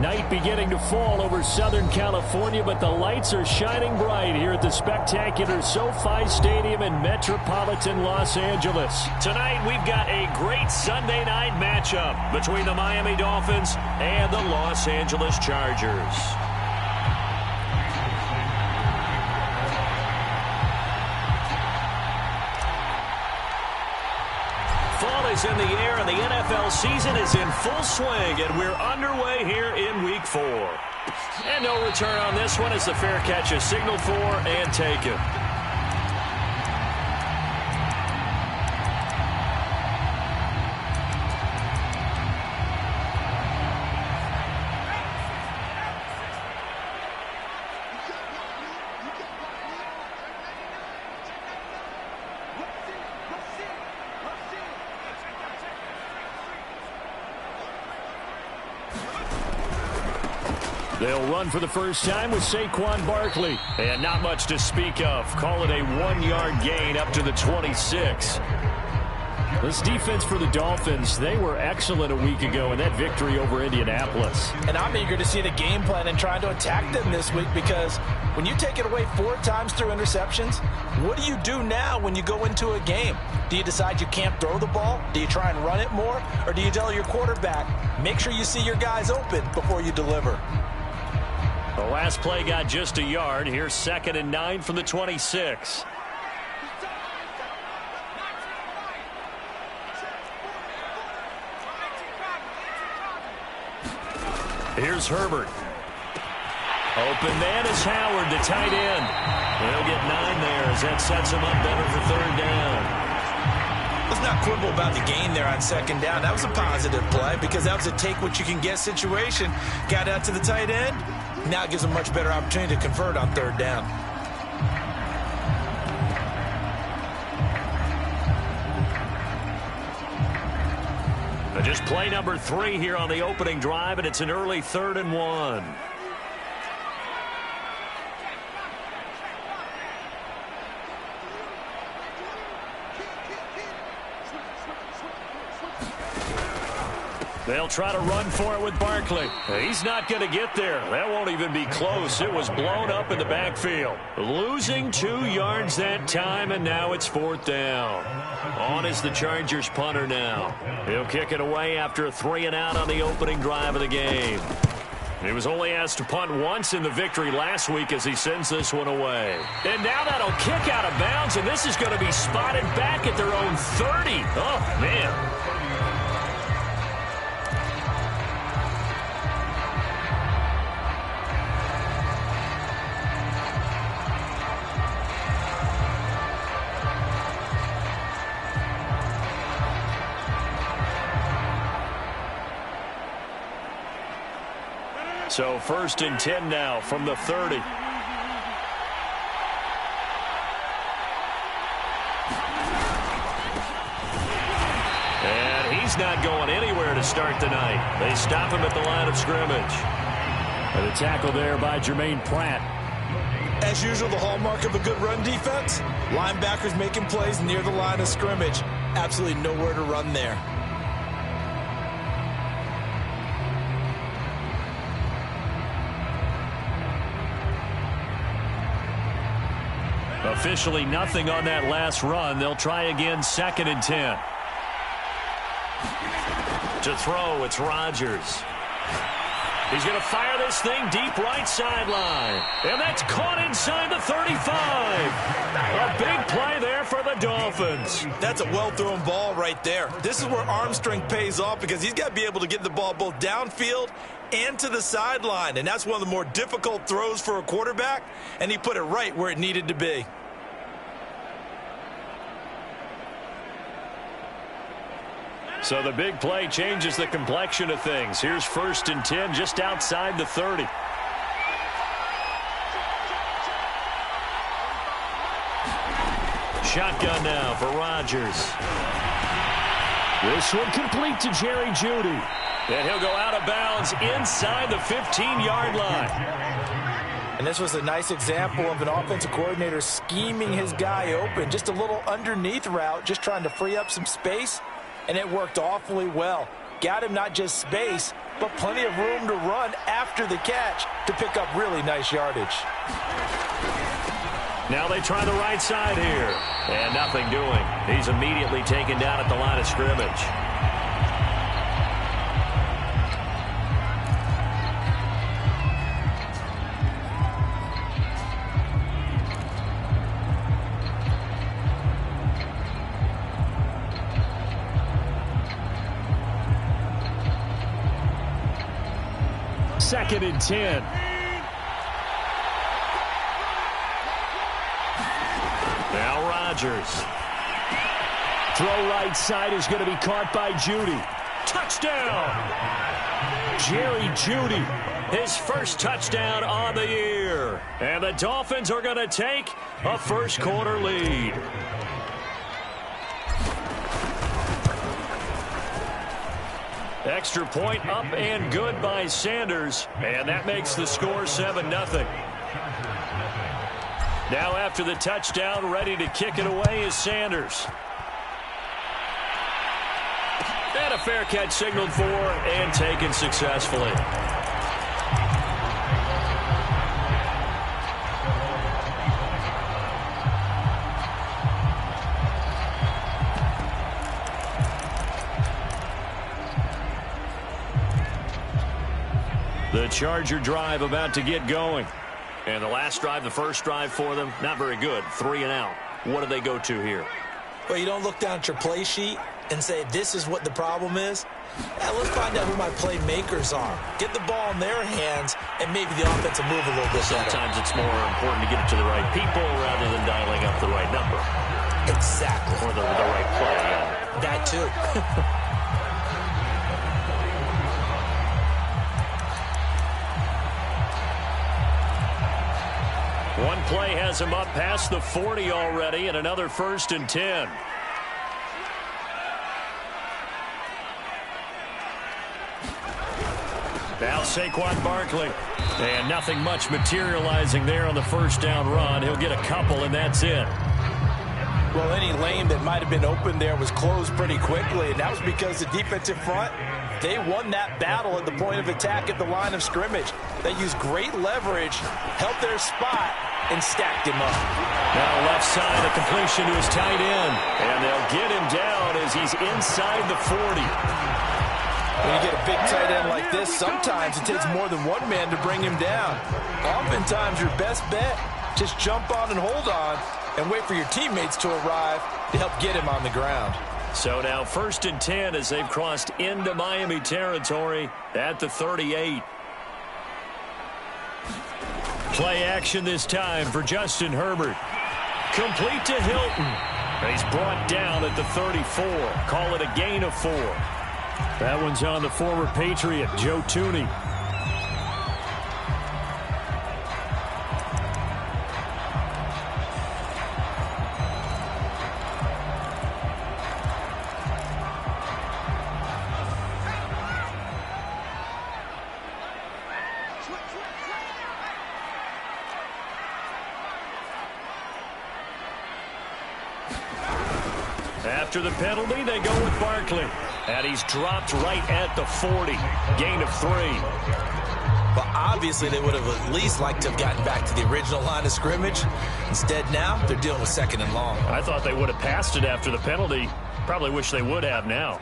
Night beginning to fall over Southern California, but the lights are shining bright here at the spectacular SoFi Stadium in metropolitan Los Angeles. Tonight, we've got a great Sunday night matchup between the Miami Dolphins and the Los Angeles Chargers. Is in the air, and the NFL season is in full swing, and we're underway here in Week 4. And no return on this one as the fair catch is signaled for and taken. They'll run for the first time with Saquon Barkley. And not much to speak of. Call it a 1-yard gain up to the 26. This defense for the Dolphins, they were excellent a week ago in that victory over Indianapolis. And I'm eager to see the game plan and trying to attack them this week, because when you take it away 4 times through interceptions, what do you do now when you go into a game? Do you decide you can't throw the ball? Do you try and run it more? Or do you tell your quarterback, make sure you see your guys open before you deliver? The last play got just a yard. Here's 2nd and 9 from the 26. Here's Herbert. Open man is Howard, the tight end. They'll get 9 there as that sets him up better for 3rd down. Let's not quibble about the gain there on 2nd down. That was a positive play because that was a take-what-you-can-get situation. Got out to the tight end. Now it gives them a much better opportunity to convert on 3rd down. Just play number 3 here on the opening drive, and it's an early 3rd and 1. They'll try to run for it with Barkley. He's not going to get there. That won't even be close. It was blown up in the backfield. Losing 2 yards that time, and now it's 4th down. On is the Chargers punter now. He'll kick it away after a 3-and-out on the opening drive of the game. He was only asked to punt once in the victory last week as he sends this one away. And now that'll kick out of bounds, and this is going to be spotted back at their own 30. Oh, man. So 1st and 10 now from the 30. And he's not going anywhere to start the night. They stop him at the line of scrimmage. And a tackle there by Jermaine Pratt. As usual, the hallmark of a good run defense, linebackers making plays near the line of scrimmage. Absolutely nowhere to run there. Officially nothing on that last run. They'll try again 2nd and 10. To throw, it's Rodgers. He's going to fire this thing deep right sideline. And that's caught inside the 35. A big play there for the Dolphins. That's a well-thrown ball right there. This is where arm strength pays off because he's got to be able to get the ball both downfield and to the sideline. And that's one of the more difficult throws for a quarterback. And he put it right where it needed to be. So the big play changes the complexion of things. Here's 1st and 10 just outside the 30. Shotgun now for Rodgers. This one complete to Jerry Jeudy. And he'll go out of bounds inside the 15-yard line. And this was a nice example of an offensive coordinator scheming his guy open. Just a little underneath route, just trying to free up some space. And it worked awfully well. Got him not just space, but plenty of room to run after the catch to pick up really nice yardage. Now they try the right side here, and nothing doing. He's immediately taken down at the line of scrimmage. Second and 10. Now Rodgers. Throw right side is going to be caught by Jeudy. Touchdown! Jerry Jeudy, his first touchdown on the year. And the Dolphins are going to take a first quarter lead. Extra point up and good by Sanders. And that makes the score 7-0. Now after the touchdown, ready to kick it away is Sanders. And a fair catch signaled for and taken successfully. The Charger drive about to get going. And the last drive, the first drive for them, not very good. 3 and out. What do they go to here? Well, you don't look down at your play sheet and say, this is what the problem is. Yeah, let's find out who my playmakers are. Get the ball in their hands, and maybe the offense will move a little bit better. Sometimes it's more important to get it to the right people rather than dialing up the right number. Exactly. Or the right play, yeah. That too. One play has him up past the 40 already, and another 1st and 10. Now Saquon Barkley. And nothing much materializing there on the first down run. He'll get a couple, and that's it. Well, any lane that might have been open there was closed pretty quickly, and that was because the defensive front, they won that battle at the point of attack at the line of scrimmage. They used great leverage, held their spot, and stacked him up. Now left side, a completion to his tight end. And they'll get him down as he's inside the 40. When you get a big tight end like this, sometimes it takes more than one man to bring him down. Oftentimes, your best bet, just jump on and hold on and wait for your teammates to arrive to help get him on the ground. So now 1st and 10 as they've crossed into Miami territory at the 38. Play action this time for Justin Herbert. Complete to Hilton. He's brought down at the 34. Call it a gain of 4. That one's on the former Patriot, Joe Thuney. After the penalty, they go with Barkley. And he's dropped right at the 40. Gain of 3. But obviously, they would have at least liked to have gotten back to the original line of scrimmage. Instead, now, they're dealing with 2nd and long. I thought they would have passed it after the penalty. Probably wish they would have now.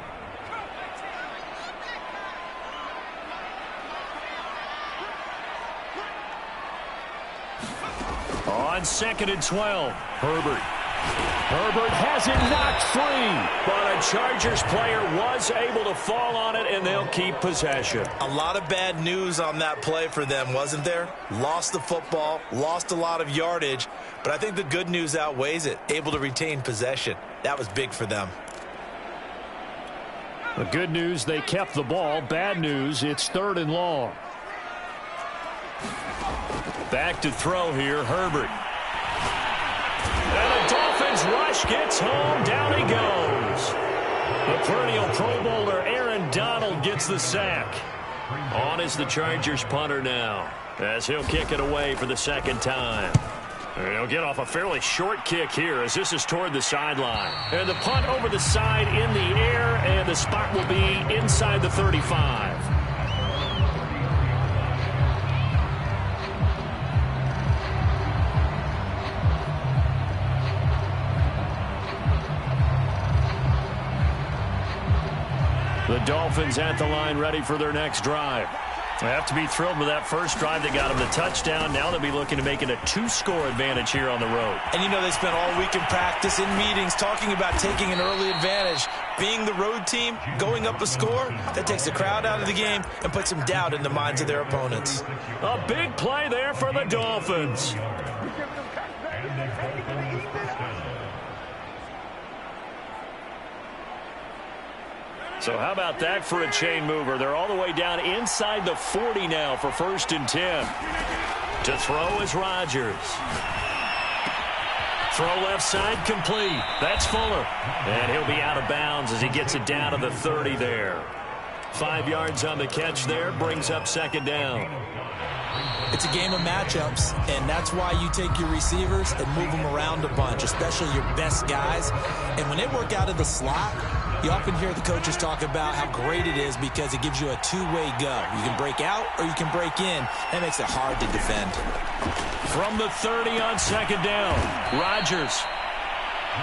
On 2nd and 12, Herbert. Herbert has it knocked free, but a Chargers player was able to fall on it, and they'll keep possession. A lot of bad news on that play for them, wasn't there? Lost the football, lost a lot of yardage, but I think the good news outweighs it. Able to retain possession. That was big for them. The good news, they kept the ball. Bad news, it's 3rd and long. Back to throw here, Herbert. And the Dolphins rush gets home. Down he goes. The perennial Pro Bowler Aaron Donald gets the sack. On is the Chargers punter now, as he'll kick it away for the 2nd time. And he'll get off a fairly short kick here as this is toward the sideline. And the punt over the side in the air, and the spot will be inside the 35. The Dolphins at the line ready for their next drive. They have to be thrilled with that first drive that got them the touchdown. Now they'll be looking to make it a 2-score advantage here on the road. And you know they spent all week in practice, in meetings, talking about taking an early advantage. Being the road team, going up a score, that takes the crowd out of the game and puts some doubt in the minds of their opponents. A big play there for the Dolphins. So how about that for a chain mover? They're all the way down inside the 40 now for 1st and 10. To throw is Rodgers. Throw left side complete. That's Fuller. And he'll be out of bounds as he gets it down to the 30 there. 5 yards on the catch there. Brings up 2nd down. It's a game of matchups, and that's why you take your receivers and move them around a bunch, especially your best guys. And when they work out of the slot, you often hear the coaches talk about how great it is because it gives you a two-way go. You can break out or you can break in. That makes it hard to defend. From the 30 on 2nd down, Rodgers.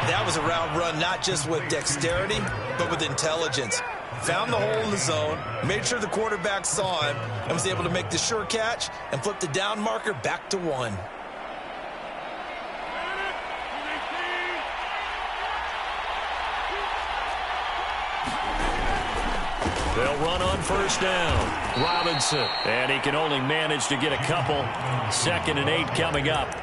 That was a route run not just with dexterity, but with intelligence. Found the hole in the zone, made sure the quarterback saw him, and was able to make the sure catch and flip the down marker back to 1. They'll run on 1st down. Robinson. And he can only manage to get a couple. 2nd and 8 coming up.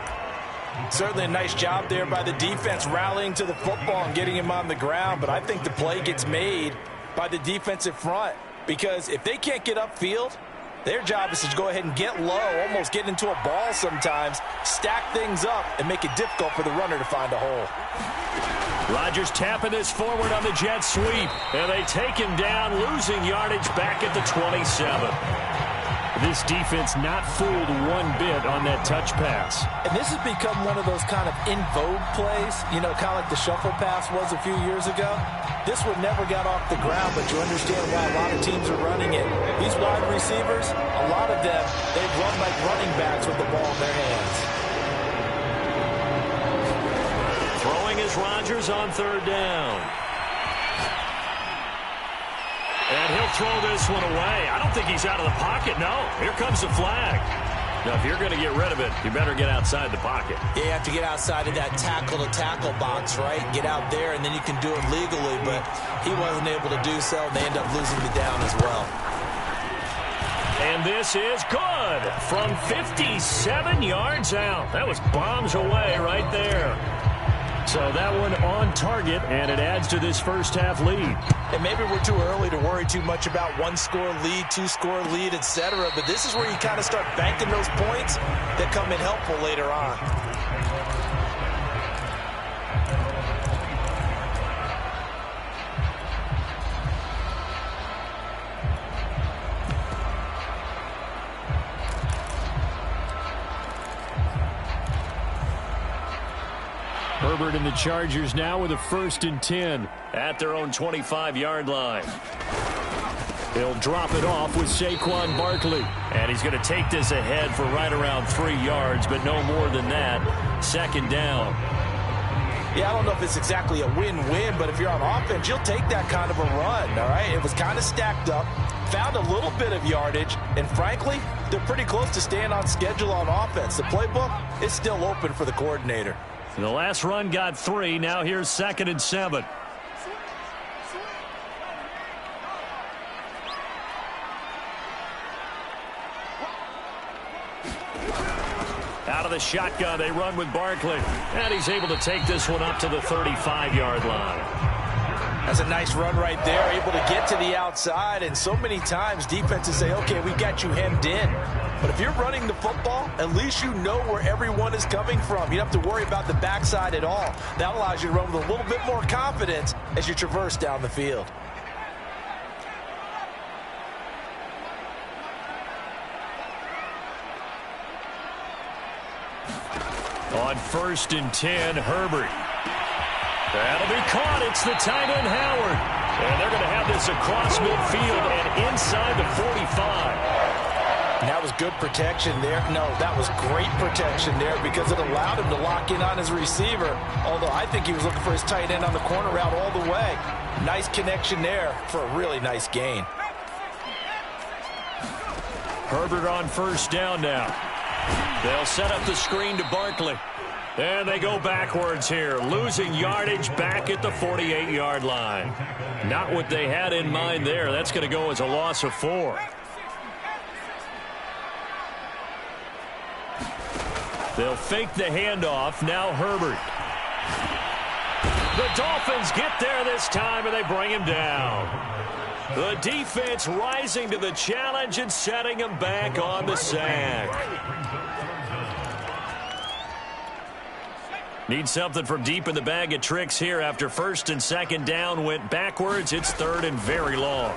Certainly a nice job there by the defense rallying to the football and getting him on the ground. But I think the play gets made by the defensive front. Because if they can't get upfield, their job is to go ahead and get low, almost get into a ball sometimes, stack things up, and make it difficult for the runner to find a hole. Rodgers tapping this forward on the jet sweep. And they take him down, losing yardage back at the 27. This defense not fooled one bit on that touch pass. And this has become one of those kind of in vogue plays, you know, kind of like the shuffle pass was a few years ago. This one never got off the ground, but you understand why a lot of teams are running it. These wide receivers, a lot of them, they've run like running backs with the ball in their hands. Throwing is Rodgers on 3rd down. And he'll throw this one away. I don't think he's out of the pocket, no. Here comes the flag. Now, if you're going to get rid of it, you better get outside the pocket. Yeah, you have to get outside of that tackle-to-tackle box, right? Get out there, and then you can do it legally. But he wasn't able to do so, and they end up losing the down as well. And this is good from 57 yards out. That was bombs away right there. So that one on target, and it adds to this first half lead. And maybe we're too early to worry too much about 1-score lead, 2-score lead, etc. But this is where you kind of start banking those points that come in helpful later on. Herbert and the Chargers now with a 1st and 10 at their own 25-yard line. He'll drop it off with Saquon Barkley. And he's going to take this ahead for right around 3 yards, but no more than that. 2nd down. Yeah, I don't know if it's exactly a win-win, but if you're on offense, you'll take that kind of a run, all right? It was kind of stacked up, found a little bit of yardage, and frankly, they're pretty close to staying on schedule on offense. The playbook is still open for the coordinator. The last run got 3. Now here's 2nd and 7. Out of the shotgun, they run with Barkley. And he's able to take this one up to the 35-yard line. That's a nice run right there, able to get to the outside. And so many times defenses say, okay, we got you hemmed in. But if you're running the football, at least you know where everyone is coming from. You don't have to worry about the backside at all. That allows you to run with a little bit more confidence as you traverse down the field. On 1st and 10, Herbert. That'll be caught. It's the tight end, Howard. And they're going to have this across midfield and inside the 45. And that was good protection there. No, that was great protection there because it allowed him to lock in on his receiver, although I think he was looking for his tight end on the corner route all the way. Nice connection there for a really nice gain. Herbert on first down now. They'll set up the screen to Barkley. And they go backwards here, losing yardage back at the 48-yard line. Not what they had in mind there. That's going to go as a loss of 4. They'll fake the handoff. Now Herbert. The Dolphins get there this time, and they bring him down. The defense rising to the challenge and setting him back on the sack. Need something from deep in the bag of tricks here after first and second down went backwards. It's third and very long.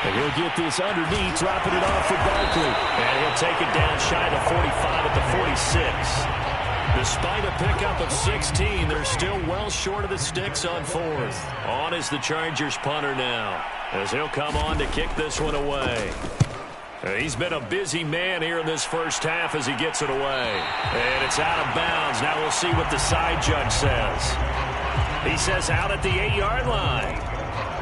And he'll get this underneath, dropping it off for Barkley. And he'll take it down shy of the 45 at the 46. Despite a pickup of 16, they're still well short of the sticks on fourth. On is the Chargers punter now, as he'll come on to kick this one away. He's been a busy man here in this first half as he gets it away. And it's out of bounds. Now we'll see what the side judge says. He says out at the 8-yard line.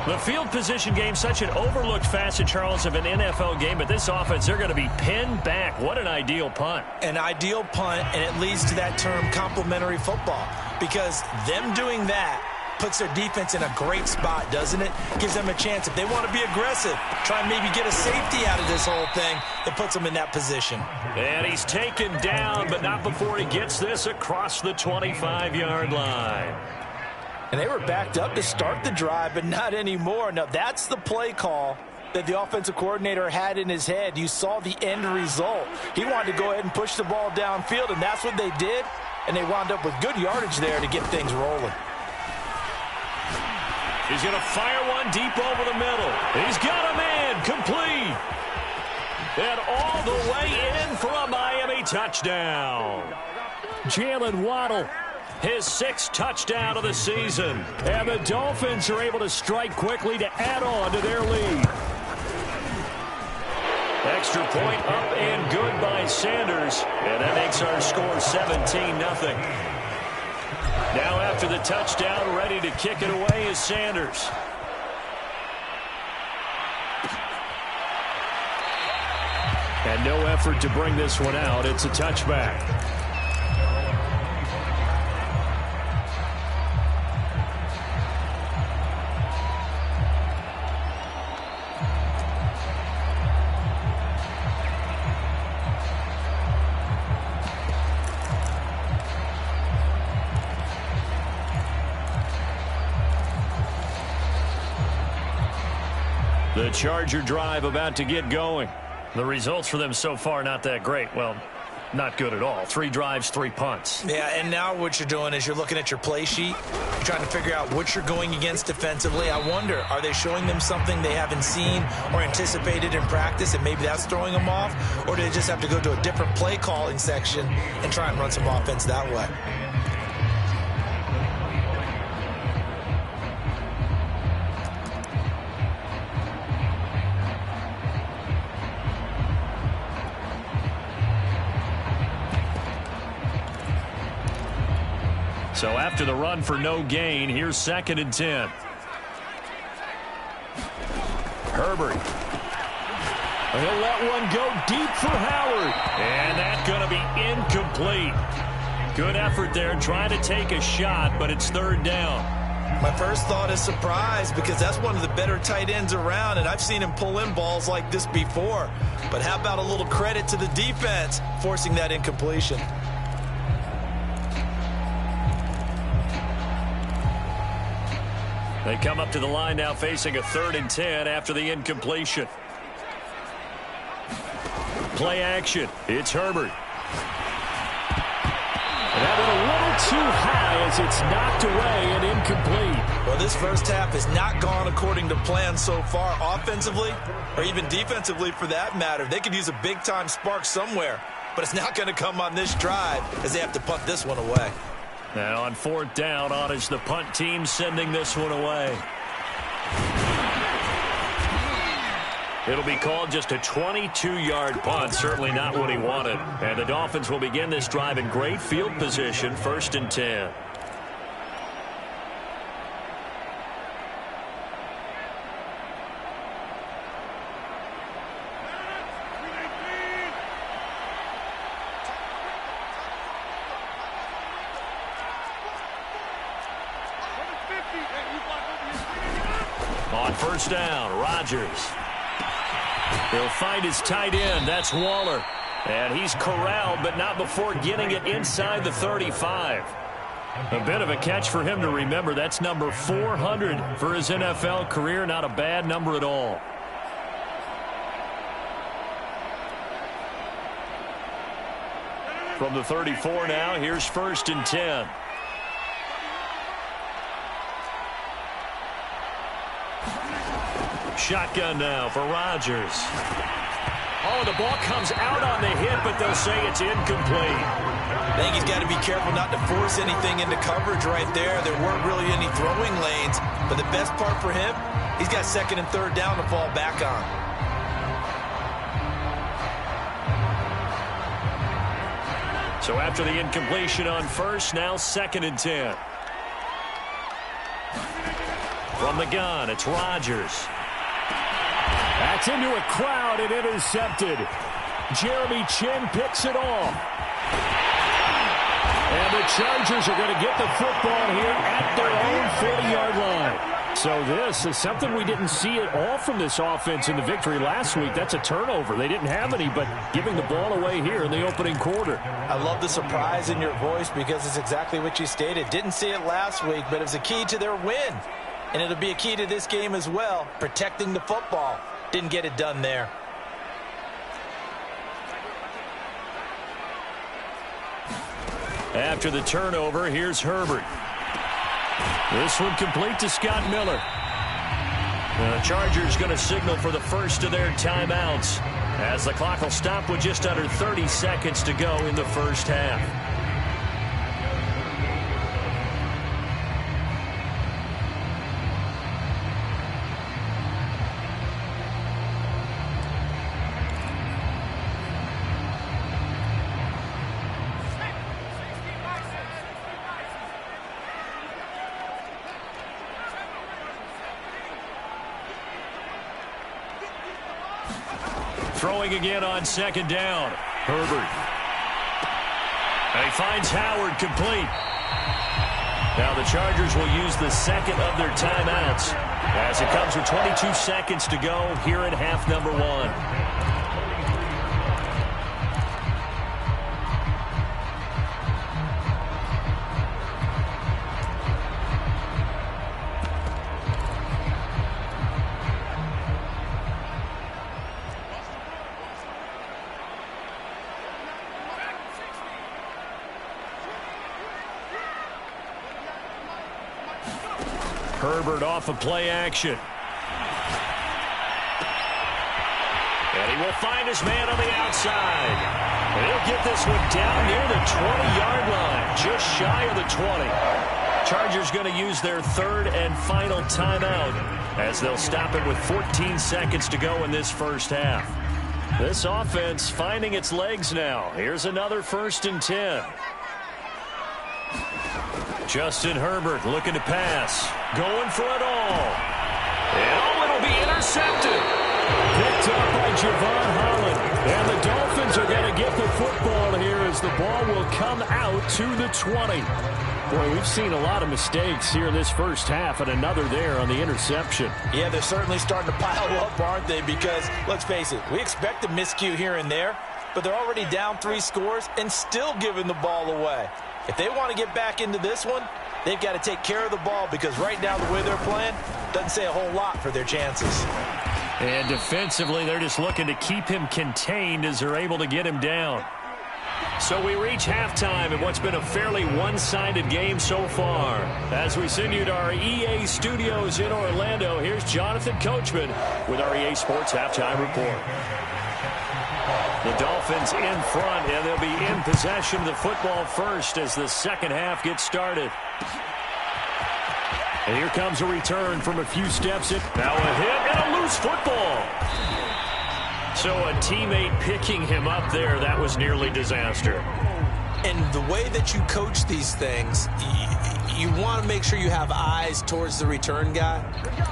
The field position game, such an overlooked facet, Charles, of an NFL game, but this offense, they're going to be pinned back. What an ideal punt. An ideal punt, and it leads to that term complementary football, because them doing that puts their defense in a great spot, doesn't it? Gives them a chance. If they want to be aggressive, try and maybe get a safety out of this whole thing, it puts them in that position. And he's taken down, but not before he gets this across the 25-yard line. And they were backed up to start the drive, but not anymore. Now, that's the play call that the offensive coordinator had in his head. You saw the end result. He wanted to go ahead and push the ball downfield, and that's what they did. And they wound up with good yardage there to get things rolling. He's going to fire one deep over the middle. He's got a man complete. And all the way in for a Miami touchdown. Jalen Waddle, his 6th touchdown of the season. And the Dolphins are able to strike quickly to add on to their lead. Extra point up and good by Sanders. And that makes our score 17-0. Now after the touchdown, ready to kick it away is Sanders. And no effort to bring this one out. It's a touchback. The Charger drive about to get going. The results for them so far not that great. Well, not good at all. 3 drives, 3 punts. Yeah, and now what you're doing is you're looking at your play sheet. You're trying to figure out what you're going against defensively. I wonder, are they showing them something they haven't seen or anticipated in practice, and maybe that's throwing them off? Or do they just have to go to a different play calling section and try and run some offense that way? So after the run for no gain, here's 2nd and 10. Herbert. He'll let one go deep for Howard. And that's going to be incomplete. Good effort there trying to take a shot, but it's 3rd down. My first thought is surprise, because that's one of the better tight ends around, and I've seen him pull in balls like this before. But how about a little credit to the defense forcing that incompletion? They come up to the line now facing a 3rd and 10 after the incompletion. Play action. It's Herbert. And that went a little too high as it's knocked away and incomplete. Well, this first half has not gone according to plan so far offensively, or even defensively for that matter. They could use a big-time spark somewhere, but it's not going to come on this drive as they have to punt this one away. Now on 4th down, on is the punt team sending this one away. It'll be called just a 22-yard punt. Certainly not what he wanted. And the Dolphins will begin this drive in great field position, 1st and 10. On 1st down, Rodgers. He'll find his tight end. That's Waller. And he's corralled, but not before getting it inside the 35. A bit of a catch for him to remember. That's number 400 for his NFL career. Not a bad number at all. From the 34 now, here's 1st and 10. Shotgun now for Rodgers. Oh, the ball comes out on the hit, but they'll say it's incomplete. I think he's got to be careful not to force anything into coverage right there. There weren't really any throwing lanes, but the best part for him, he's got 2nd and 3rd down to fall back on. So after the incompletion on 1st, now 2nd and 10. From the gun, it's Rodgers. That's into a crowd and intercepted. Jeremy Chinn picks it off. And the Chargers are going to get the football here at their own 40-yard line. So this is something we didn't see at all from this offense in the victory last week. That's a turnover. They didn't have any, but giving the ball away here in the opening quarter. I love the surprise in your voice because it's exactly what you stated. Didn't see it last week, but it was a key to their win. And it'll be a key to this game as well, protecting the football. Didn't get it done there. After the turnover, here's Herbert. This one complete to Scott Miller. The Chargers going to signal for the first of their timeouts as the clock will stop with just under 30 seconds to go in the first half. Throwing again on 2nd down. Herbert. And he finds Howard complete. Now the Chargers will use the 2nd of their timeouts as it comes with 22 seconds to go here at half number 1. Herbert off of play action. And he will find his man on the outside. And he'll get this one down near the 20-yard line, just shy of the 20. Chargers going to use their 3rd and final timeout as they'll stop it with 14 seconds to go in this first half. This offense finding its legs now. Here's another 1st and 10. Justin Herbert looking to pass. Going for it all. And it'll be intercepted. Picked up by Javon Holland. And the Dolphins are going to get the football here as the ball will come out to the 20. Boy, we've seen a lot of mistakes here in this first half, and another there on the interception. Yeah, they're certainly starting to pile up, aren't they? Because, let's face it, we expect a miscue here and there, but they're already down 3 scores and still giving the ball away. If they want to get back into this one, they've got to take care of the ball because right now the way they're playing doesn't say a whole lot for their chances. And defensively, they're just looking to keep him contained as they're able to get him down. So we reach halftime in what's been a fairly one-sided game so far. As we send you to our EA studios in Orlando, here's Jonathan Coachman with our EA Sports Halftime Report. The Dolphins in front, and they'll be in possession of the football first as the second half gets started. And here comes a return from a few steps. Now a hit and a loose football. So a teammate picking him up there, that was nearly disaster. And the way that you coach these things, you want to make sure you have eyes towards the return guy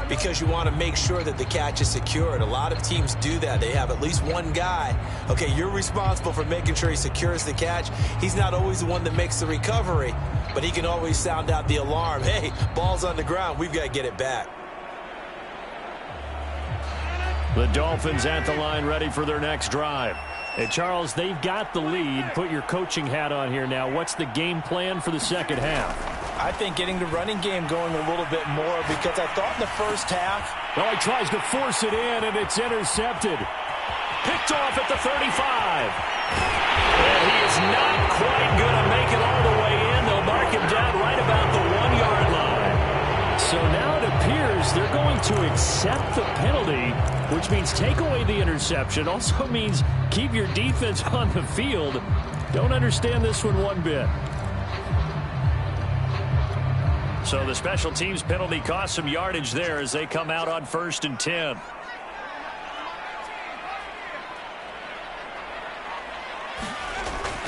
because you want to make sure that the catch is secured. A lot of teams do that. They have at least one guy. Okay, you're responsible for making sure he secures the catch. He's not always the one that makes the recovery, but he can always sound out the alarm. Hey, ball's on the ground. We've got to get it back. The Dolphins at the line ready for their next drive. Hey, Charles, they've got the lead. Put your coaching hat on here now. What's the game plan for the second half? I think getting the running game going a little bit more because I thought in the first half. Well, he tries to force it in, and it's intercepted. Picked off at the 35. And he is not quite going to make it all the way in. They'll mark him down right about the 1-yard line. So now it appears they're going to accept the penalty, which means take away the interception. Also means keep your defense on the field. Don't understand this one bit. So the special teams penalty cost some yardage there as they come out on 1st and 10.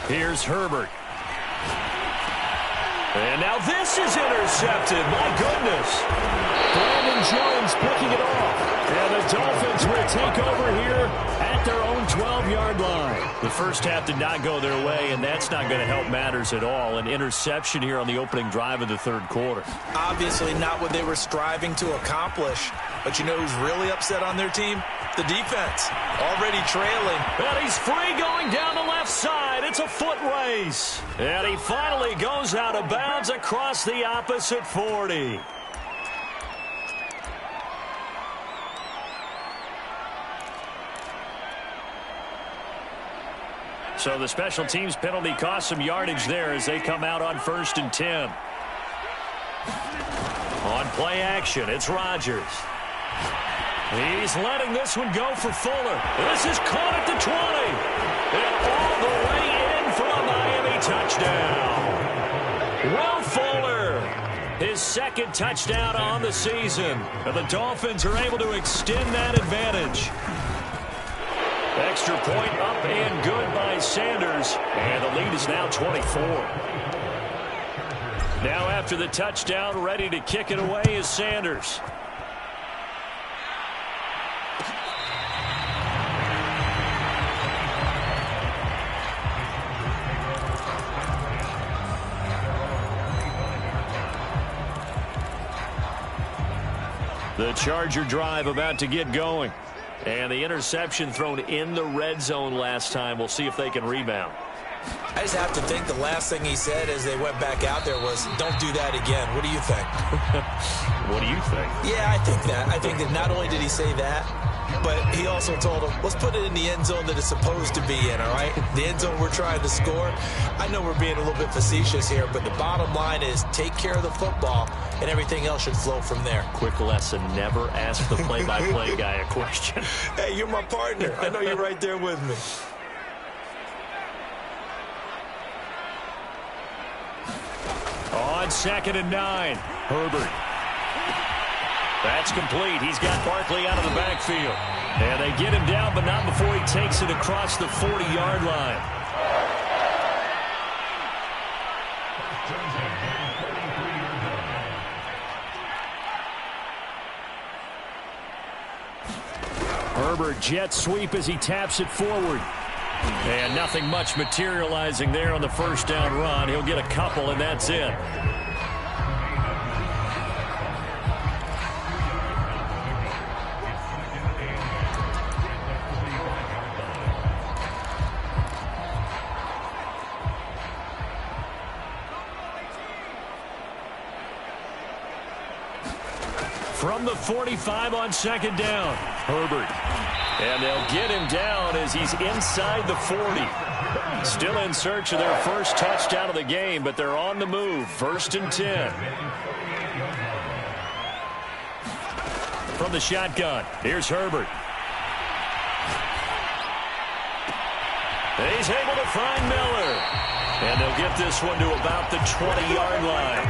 Here's Herbert. And now this is intercepted. My goodness. Brandon Jones picking it off. And the Dolphins will take over here at their own 12-yard line. The first half did not go their way, and that's not going to help matters at all. An interception here on the opening drive of the third quarter. Obviously not what they were striving to accomplish. But you know who's really upset on their team? The defense. Already trailing. And he's free going down the left side. It's a foot race. And he finally goes out of bounds across the opposite 40. So the special teams penalty cost some yardage there as they come out on 1st and 10. On play action, it's Rodgers. He's letting this one go for Fuller. This is caught at the 20. And all the way in for a Miami touchdown. Will Fuller, his second touchdown on the season. And the Dolphins are able to extend that advantage. Extra point up and good by Sanders. And the lead is now 24. Now after the touchdown, ready to kick it away is Sanders. The Charger drive about to get going. And the interception thrown in the red zone last time. We'll see if they can rebound. I just have to think the last thing he said as they went back out there was, don't do that again. What do you think? What do you think? Yeah, I think that. I think that not only did he say that, but he also told him, let's put it in the end zone that it's supposed to be in, all right? The end zone we're trying to score. I know we're being a little bit facetious here, but the bottom line is take care of the football, and everything else should flow from there. Quick lesson, never ask the play-by-play guy a question. Hey, you're my partner. I know you're right there with me. On 2nd and 9, Herbert. That's complete. He's got Barkley out of the backfield. And they get him down, but not before he takes it across the 40-yard line. Herbert jet sweep as he taps it forward. And nothing much materializing there on the first down run. He'll get a couple, and that's it. From the 45 on 2nd down, Herbert. And they'll get him down as he's inside the 40. Still in search of their first touchdown of the game, but they're on the move. 1st and 10. From the shotgun, here's Herbert. He's able to find Miller. And they'll get this one to about the 20-yard line.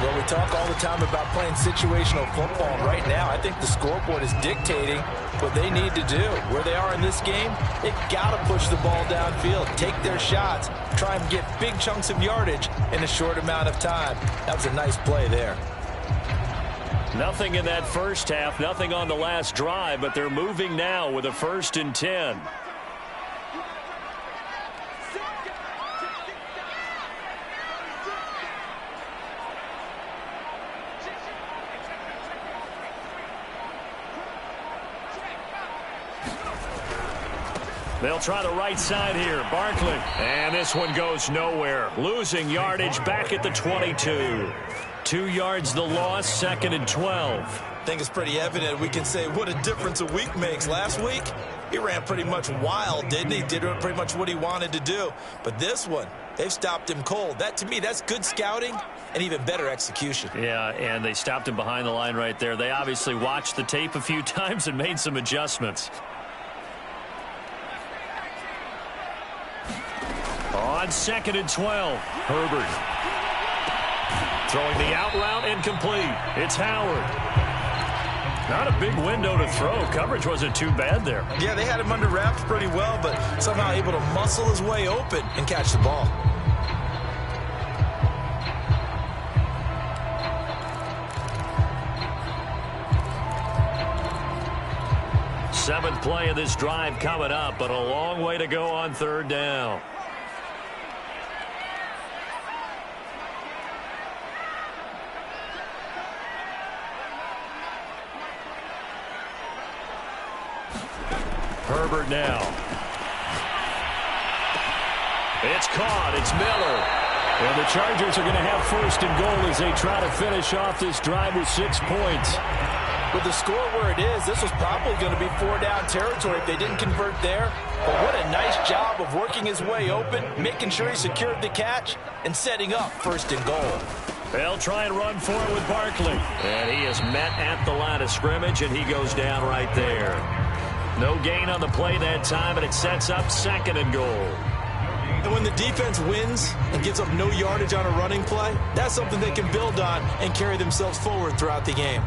Well, we talk all the time about playing situational football, and right now I think the scoreboard is dictating what they need to do. Where they are in this game, they got to push the ball downfield, take their shots, try and get big chunks of yardage in a short amount of time. That was a nice play there. Nothing in that first half, nothing on the last drive, but they're moving now with a 1st and 10. They'll try the right side here. Barkley. And this one goes nowhere. Losing yardage back at the 22. 2 yards the loss, 2nd and 12. I think it's pretty evident we can say what a difference a week makes. Last week, he ran pretty much wild, didn't he? Did pretty much what he wanted to do. But this one, they've stopped him cold. That, to me, that's good scouting and even better execution. Yeah, and they stopped him behind the line right there. They obviously watched the tape a few times and made some adjustments. On 2nd and 12, Herbert. Throwing the out route incomplete. It's Howard. Not a big window to throw. Coverage wasn't too bad there. Yeah, they had him under wraps pretty well, but somehow able to muscle his way open and catch the ball. Seventh play of this drive coming up, but a long way to go on 3rd down. Herbert now. It's caught. It's Miller. And the Chargers are going to have 1st and goal as they try to finish off this drive with 6 points. With the score where it is, this was probably going to be 4-down territory if they didn't convert there. But what a nice job of working his way open, making sure he secured the catch, and setting up 1st and goal. They'll try and run for it with Barkley. And he is met at the line of scrimmage, and he goes down right there. No gain on the play that time, and it sets up 2nd and goal. And when the defense wins and gives up no yardage on a running play, that's something they can build on and carry themselves forward throughout the game.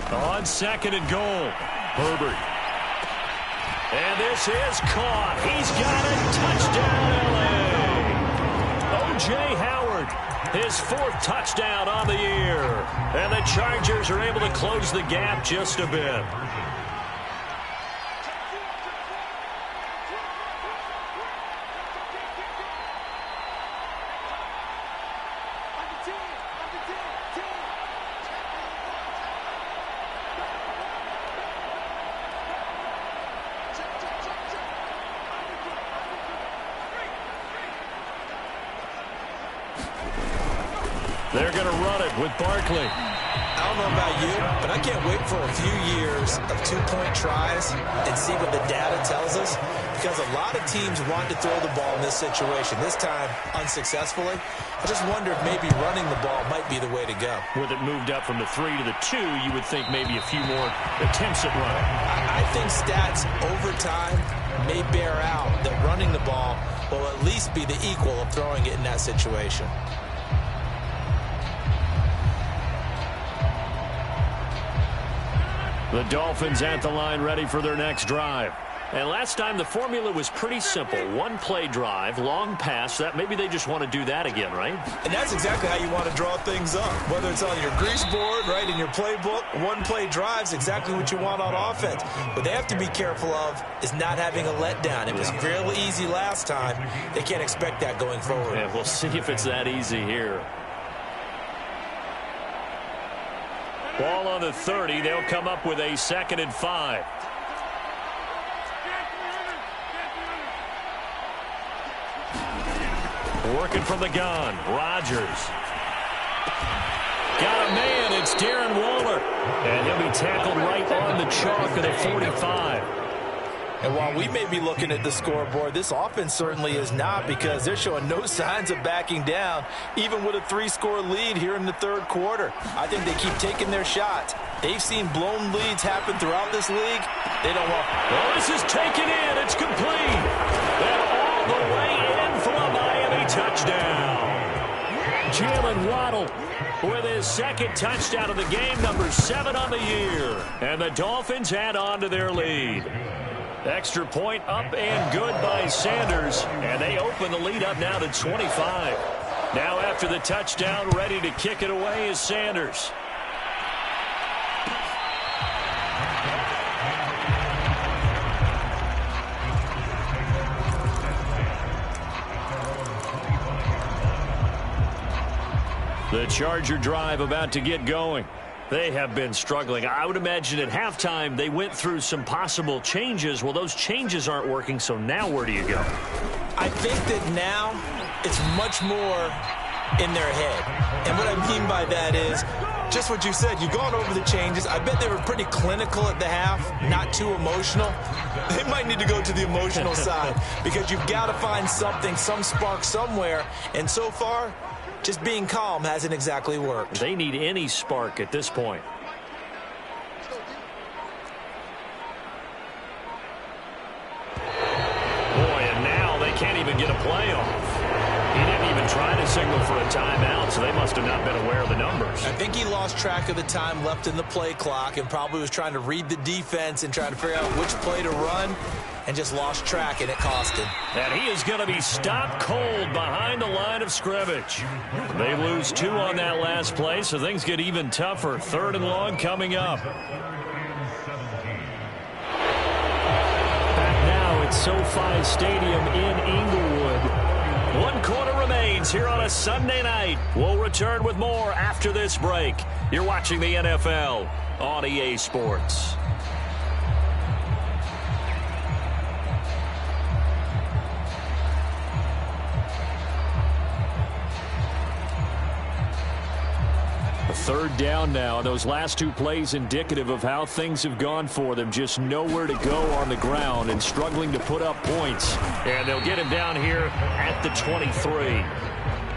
On 2nd and goal, Herbert. And this is caught. He's got it. Touchdown, LA. O.J. Howard, his 4th touchdown on the year. And the Chargers are able to close the gap just a bit. They're going to run it with Barkley. I don't know about you, but I can't wait for a few years of 2-point tries and see what the data tells us, because a lot of teams want to throw the ball in this situation, this time unsuccessfully. I just wonder if maybe running the ball might be the way to go. With it moved up from the 3 to the 2, you would think maybe a few more attempts at running. I think stats over time may bear out that running the ball will at least be the equal of throwing it in that situation. The Dolphins at the line ready for their next drive. And last time the formula was pretty simple. 1-play drive, long pass. That maybe they just want to do that again, right? And that's exactly how you want to draw things up. Whether it's on your grease board, right, in your playbook, 1-play drive's exactly what you want on offense. What they have to be careful of is not having a letdown. It was real easy last time. They can't expect that going forward. Yeah, we'll see if it's that easy here. Ball on the 30. They'll come up with a 2nd and 5. Working from the gun. Rodgers. Got a man. It's Darren Waller. And he'll be tackled right on the chalk of the 45. And while we may be looking at the scoreboard, this offense certainly is not, because they're showing no signs of backing down, even with a 3-score lead here in the third quarter. I think they keep taking their shots. They've seen blown leads happen throughout this league. They don't want... Well, this is taken in. It's complete. And all the way in for a Miami touchdown. Jalen Waddle with his second touchdown of the game, number 7 on the year. And the Dolphins add on to their lead. Extra point up and good by Sanders. And they open the lead up now to 25. Now after the touchdown, ready to kick it away is Sanders. The Charger drive about to get going. They have been struggling. I would imagine at halftime they went through some possible changes. Well, those changes aren't working, so now where do you go? I think that now it's much more in their head. And what I mean by that is just what you said. You've gone over the changes. I bet they were pretty clinical at the half, not too emotional. They might need to go to the emotional side, because you've got to find something, some spark somewhere. And so far, just being calm hasn't exactly worked. They need any spark at this point. Boy, and now they can't even get a play off. He didn't even try to signal for a timeout, so they must have not been aware of the numbers. I think he lost track of the time left in the play clock and probably was trying to read the defense and trying to figure out which play to run, and just lost track, and it cost him. And he is going to be stopped cold behind the line of scrimmage. They lose 2 on that last play, so things get even tougher. 3rd and long coming up. Back now at SoFi Stadium in Inglewood. 1 quarter remains here on a Sunday night. We'll return with more after this break. You're watching the NFL on EA Sports. Third down now. Those last 2 plays indicative of how things have gone for them. Just nowhere to go on the ground and struggling to put up points. And they'll get him down here at the 23.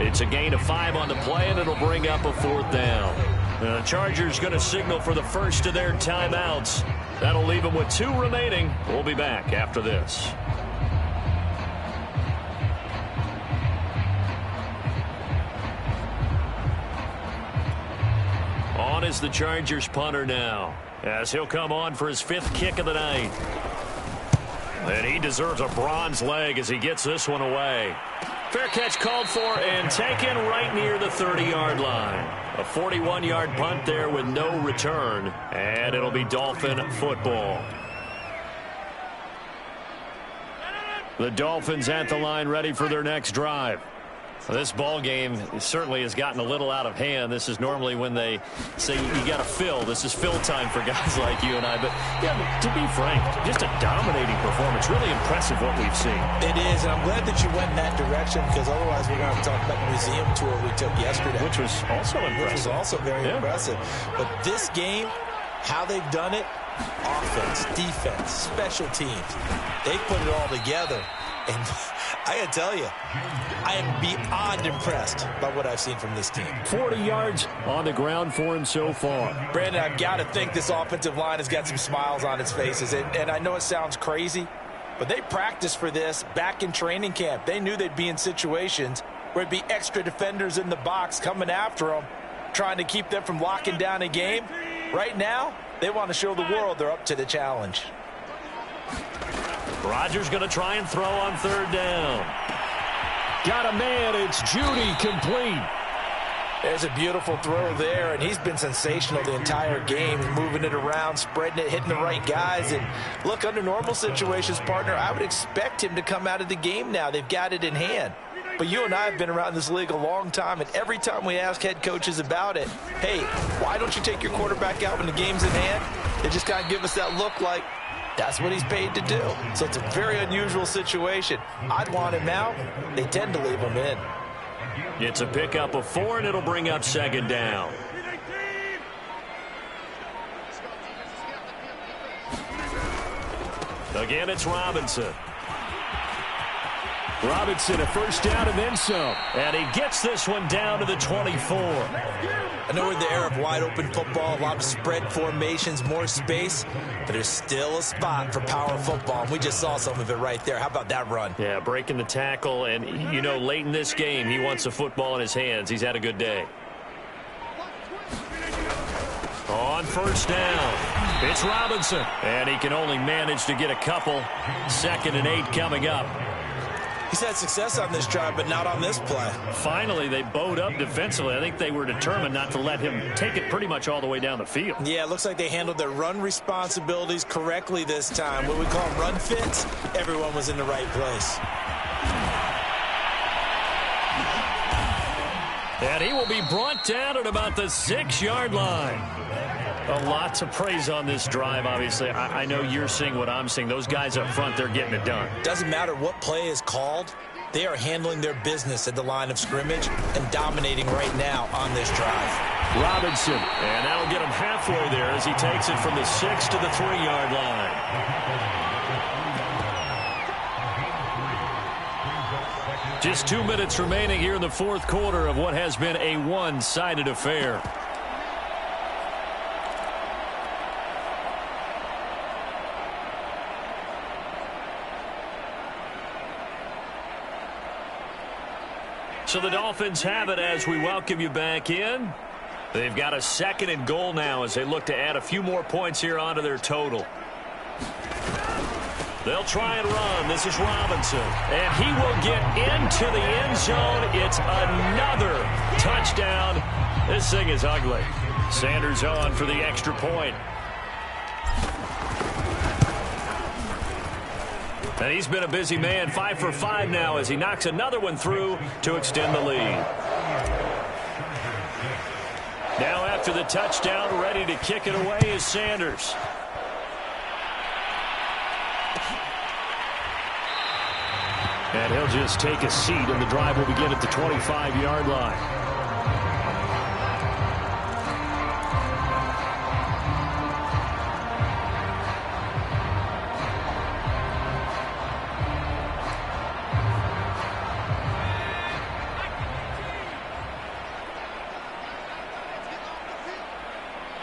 It's a gain of 5 on the play, and it'll bring up a 4th down. The Chargers going to signal for the first of their timeouts. That'll leave them with 2 remaining. We'll be back after this. On is the Chargers punter now, as he'll come on for his 5th kick of the night. And he deserves a bronze leg as he gets this one away. Fair catch called for and taken right near the 30-yard line. A 41-yard punt there with no return, and it'll be Dolphin football. The Dolphins at the line, ready for their next drive. This ball game certainly has gotten a little out of hand. This is normally when they say you got to fill. This is fill time for guys like you and I. But, yeah, to be frank, just a dominating performance. Really impressive what we've seen. It is, and I'm glad that you went in that direction, because otherwise we're going to talk about the museum tour we took yesterday. Which was also impressive. Which was also very impressive. But this game, how they've done it, offense, defense, special teams, they've put it all together. And I got to tell you, I am beyond impressed by what I've seen from this team. 40 yards on the ground for him so far. Brandon, I've got to think this offensive line has got some smiles on its faces. And I know it sounds crazy, but they practiced for this back in training camp. They knew they'd be in situations where it'd be extra defenders in the box coming after them, trying to keep them from locking down a game. Right now, they want to show the world they're up to the challenge. Rodgers going to try and throw on 3rd down. Got a man. It's Judy, complete. There's a beautiful throw there, and he's been sensational the entire game. He's moving it around, spreading it, hitting the right guys. And look, under normal situations, partner, I would expect him to come out of the game now. They've got it in hand. But you and I have been around this league a long time, and every time we ask head coaches about it, hey, why don't you take your quarterback out when the game's in hand? They just kind of give us that look like, that's what he's paid to do. So it's a very unusual situation. I'd want him out. They tend to leave him in. It's a pickup of 4, and it'll bring up 2nd down. Again, it's Robinson. Robinson, a first down and then some. And he gets this one down to the 24. I know we're in the era of wide-open football, a lot of spread formations, more space, but there's still a spot for power football, and we just saw some of it right there. How about that run? Yeah, breaking the tackle, and, you know, late in this game, he wants the football in his hands. He's had a good day. On first down, it's Robinson, and he can only manage to get a couple. 2nd and 8 coming up. He's had success on this drive, but not on this play. Finally, they bowed up defensively. I think they were determined not to let him take it pretty much all the way down the field. Yeah, it looks like they handled their run responsibilities correctly this time. What we call run fits, everyone was in the right place. And he will be brought down at about the 6-yard line. A lot to praise on this drive, obviously. I know you're seeing what I'm seeing. Those guys up front, they're getting it done. Doesn't matter what play is called. They are handling their business at the line of scrimmage and dominating right now on this drive. Robinson, and that'll get him halfway there as he takes it from the 6 to the 3-yard line. Just 2 minutes remaining here in the fourth quarter of what has been a one-sided affair. So the Dolphins have it as we welcome you back in. They've got a 2nd and goal now as they look to add a few more points here onto their total. They'll try and run. This is Robinson. And he will get into the end zone. It's another touchdown. This thing is ugly. Sanders on for the extra point. And he's been a busy man, 5 for 5 now as he knocks another one through to extend the lead. Now after the touchdown, ready to kick it away is Sanders. And he'll just take a seat, and the drive will begin at the 25-yard line.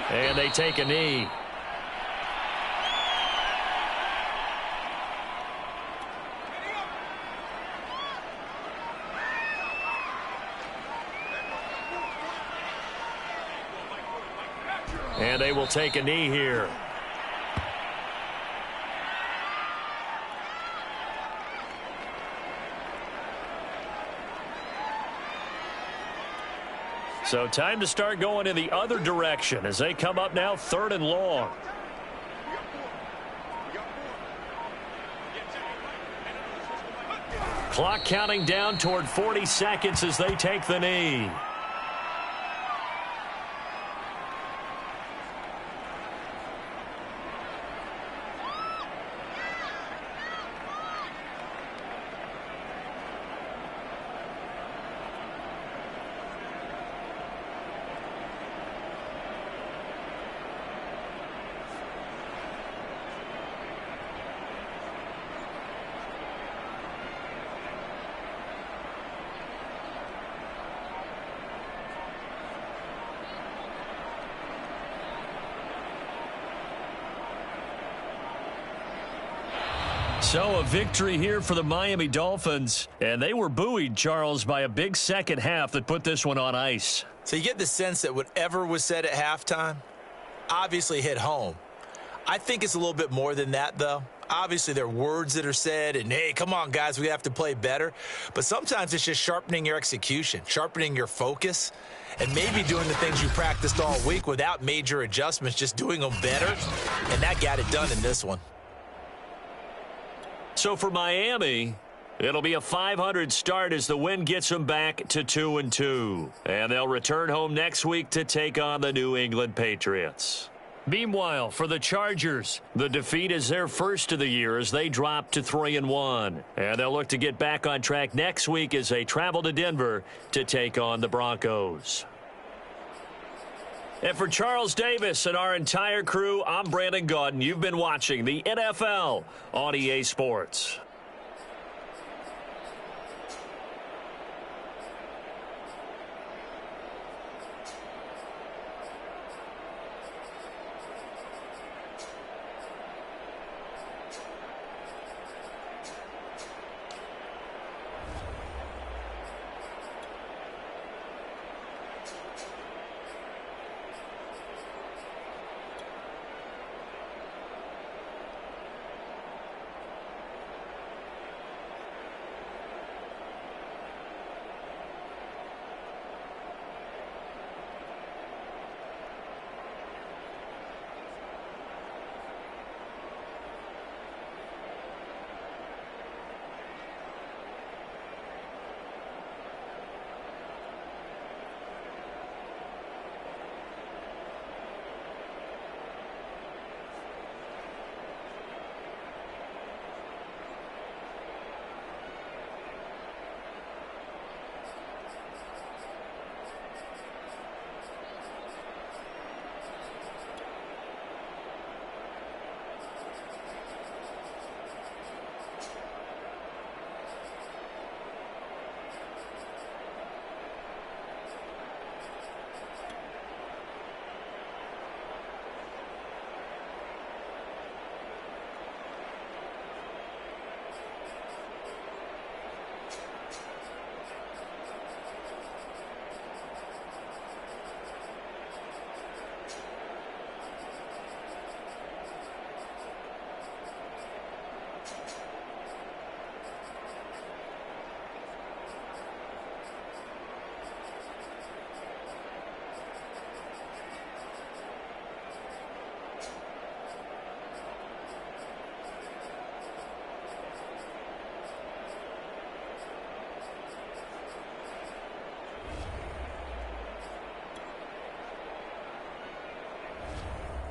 And they take a knee. And they will take a knee here. So time to start going in the other direction as they come up now 3rd and long. Clock counting down toward 40 seconds as they take the knee. So a victory here for the Miami Dolphins, and they were buoyed, Charles, by a big second half that put this one on ice. So you get the sense that whatever was said at halftime obviously hit home. I think it's a little bit more than that, though. Obviously, there are words that are said, and, hey, come on, guys, we have to play better. But sometimes it's just sharpening your execution, sharpening your focus, and maybe doing the things you practiced all week without major adjustments, just doing them better. And that got it done in this one. So for Miami, it'll be a .500 start as the win gets them back to 2-2. And they'll return home next week to take on the New England Patriots. Meanwhile, for the Chargers, the defeat is their first of the year as they drop to 3-1. And they'll look to get back on track next week as they travel to Denver to take on the Broncos. And for Charles Davis and our entire crew, I'm Brandon Gaudin. You've been watching the NFL on EA Sports.